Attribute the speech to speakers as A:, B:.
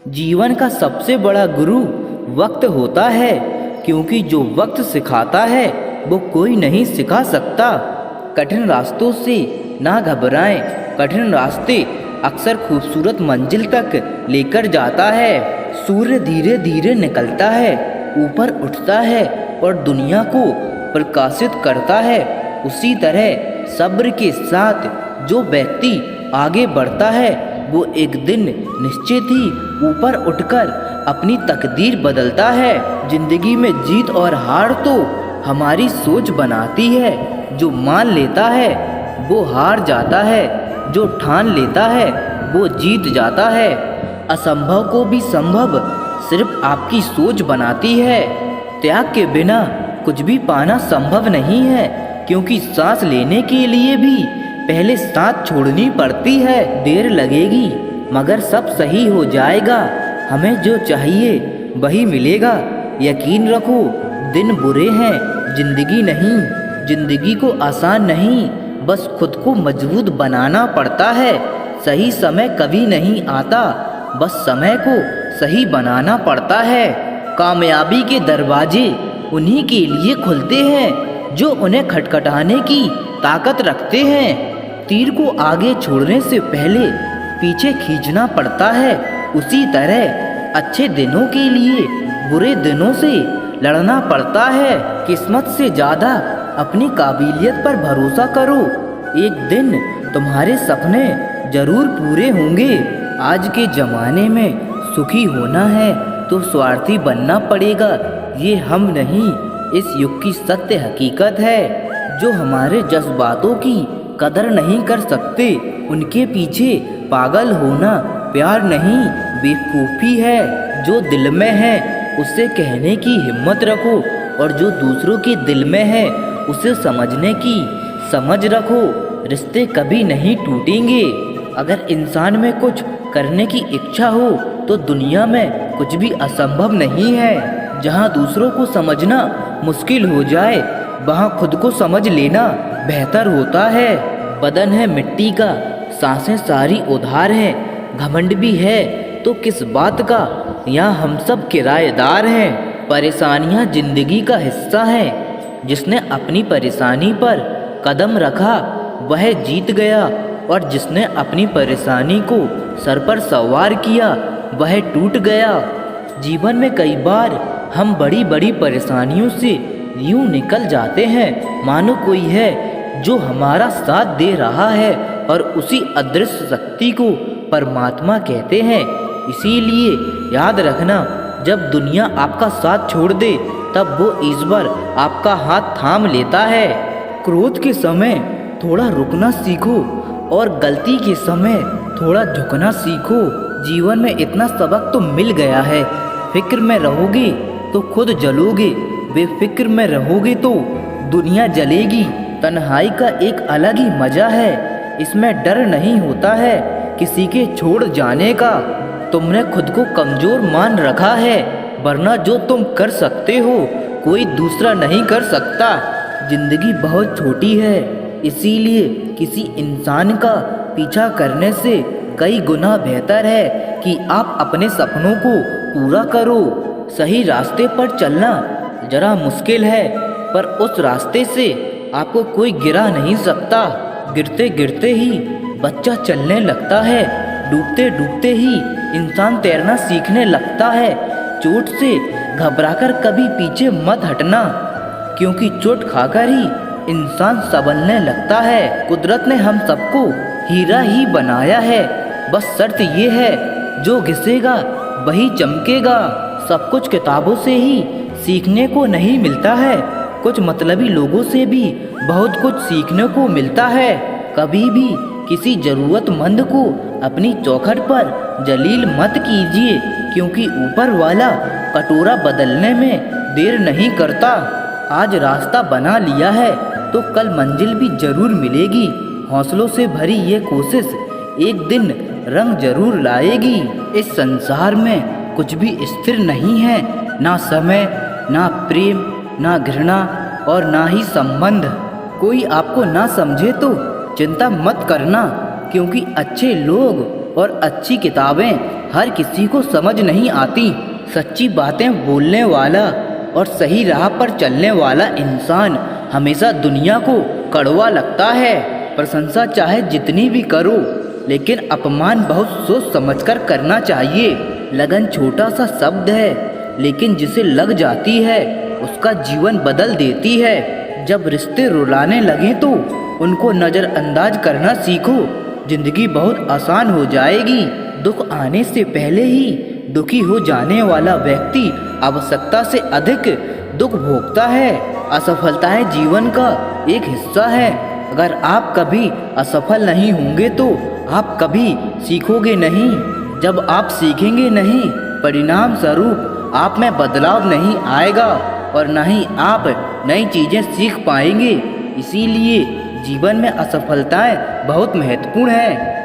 A: जीवन का सबसे बड़ा गुरु वक्त होता है, क्योंकि जो वक्त सिखाता है वो कोई नहीं सिखा सकता। कठिन रास्तों से ना घबराएं, कठिन रास्ते अक्सर खूबसूरत मंजिल तक लेकर जाता है। सूर्य धीरे धीरे निकलता है, ऊपर उठता है और दुनिया को प्रकाशित करता है। उसी तरह सब्र के साथ जो व्यक्ति आगे बढ़ता है वो एक दिन निश्चित ही ऊपर उठकर अपनी तकदीर बदलता है। जिंदगी में जीत और हार तो हमारी सोच बनाती है। जो मान लेता है वो हार जाता है, जो ठान लेता है वो जीत जाता है। असंभव को भी संभव सिर्फ आपकी सोच बनाती है। त्याग के बिना कुछ भी पाना संभव नहीं है, क्योंकि सांस लेने के लिए भी पहले सांस छोड़नी पड़ती है। देर लगेगी मगर सब सही हो जाएगा। हमें जो चाहिए वही मिलेगा। यकीन रखो, दिन बुरे हैं, जिंदगी नहीं। जिंदगी को आसान नहीं, बस खुद को मजबूत बनाना पड़ता है। सही समय कभी नहीं आता, बस समय को सही बनाना पड़ता है। कामयाबी के दरवाजे उन्हीं के लिए खुलते हैं जो उन्हें खटखटाने की ताकत रखते हैं। तीर को आगे छोड़ने से पहले पीछे खींचना पड़ता है। उसी तरह अच्छे दिनों के लिए बुरे दिनों से लड़ना पड़ता है। किस्मत से ज़्यादा अपनी काबिलियत पर भरोसा करो। एक दिन तुम्हारे सपने जरूर पूरे होंगे। आज के ज़माने में सुखी होना है तो स्वार्थी बनना पड़ेगा। ये हम नहीं, इस युग की सत्य हकीकत है। जो हमारे जज्बातों की कदर नहीं कर सकते, उनके पीछे पागल होना प्यार नहीं, बेवकूफ़ी है। जो दिल में है उसे कहने की हिम्मत रखो, और जो दूसरों के दिल में है उसे समझने की समझ रखो। रिश्ते कभी नहीं टूटेंगे। अगर इंसान में कुछ करने की इच्छा हो तो दुनिया में कुछ भी असंभव नहीं है। जहाँ दूसरों को समझना मुश्किल हो जाए, वहाँ खुद को समझ लेना बेहतर होता है। बदन है मिट्टी का, सांसें सारी उधार हैं। घमंड भी है तो किस बात का, यहाँ हम सब किराएदार हैं। परेशानियाँ जिंदगी का हिस्सा हैं। जिसने अपनी परेशानी पर कदम रखा वह जीत गया, और जिसने अपनी परेशानी को सर पर सवार किया वह टूट गया। जीवन में कई बार हम बड़ी बड़ी परेशानियों से यूं निकल जाते हैं मानो कोई है जो हमारा साथ दे रहा है, और उसी अदृश्य शक्ति को परमात्मा कहते हैं। इसीलिए याद रखना, जब दुनिया आपका साथ छोड़ दे तब वो ईश्वर आपका हाथ थाम लेता है। क्रोध के समय थोड़ा रुकना सीखो, और गलती के समय थोड़ा झुकना सीखो। जीवन में इतना सबक तो मिल गया है। फिक्र में रहोगे तो खुद जलोगे, बेफिक्र में रहोगे तो दुनिया जलेगी। तन्हाई का एक अलग ही मजा है। इसमें डर नहीं होता है किसी के छोड़ जाने का। तुमने खुद को कमजोर मान रखा है, वरना जो तुम कर सकते हो कोई दूसरा नहीं कर सकता। जिंदगी बहुत छोटी है, इसीलिए किसी इंसान का पीछा करने से कई गुना बेहतर है कि आप अपने सपनों को पूरा करो। सही रास्ते पर चलना जरा मुश्किल है, पर उस रास्ते से आपको कोई गिरा नहीं सकता। गिरते गिरते ही बच्चा चलने लगता है, डूबते डूबते ही इंसान तैरना सीखने लगता है। चोट से घबराकर कभी पीछे मत हटना, क्योंकि चोट खाकर ही इंसान संभलने लगता है। कुदरत ने हम सबको हीरा ही बनाया है, बस शर्त ये है जो घिसेगा वही चमकेगा। सब कुछ किताबों से ही सीखने को नहीं मिलता है, कुछ मतलबी लोगों से भी बहुत कुछ सीखने को मिलता है। कभी भी किसी ज़रूरतमंद को अपनी चौखट पर जलील मत कीजिए, क्योंकि ऊपर वाला कटोरा बदलने में देर नहीं करता। आज रास्ता बना लिया है तो कल मंजिल भी जरूर मिलेगी। हौसलों से भरी ये कोशिश एक दिन रंग जरूर लाएगी। इस संसार में कुछ भी स्थिर नहीं है, ना समय, ना प्रेम, ना घृणा और ना ही संबंध। कोई आपको ना समझे तो चिंता मत करना, क्योंकि अच्छे लोग और अच्छी किताबें हर किसी को समझ नहीं आती। सच्ची बातें बोलने वाला और सही राह पर चलने वाला इंसान हमेशा दुनिया को कड़वा लगता है। प्रशंसा चाहे जितनी भी करो, लेकिन अपमान बहुत सोच समझकर करना चाहिए। लगन छोटा सा शब्द है, लेकिन जिसे लग जाती है उसका जीवन बदल देती है। जब रिश्ते रुलाने लगे तो उनको नज़रअंदाज करना सीखो। जिंदगी बहुत आसान हो जाएगी। दुख आने से पहले ही दुखी हो जाने वाला व्यक्ति आवश्यकता से अधिक दुख भोगता है। असफलताएं जीवन का एक हिस्सा है। अगर आप कभी असफल नहीं होंगे तो आप कभी सीखोगे नहीं। जब आप सीखेंगे नहीं, परिणाम स्वरूप आप में बदलाव नहीं आएगा और न ही आप नई चीज़ें सीख पाएंगे। इसीलिए जीवन में असफलताएं बहुत महत्वपूर्ण है।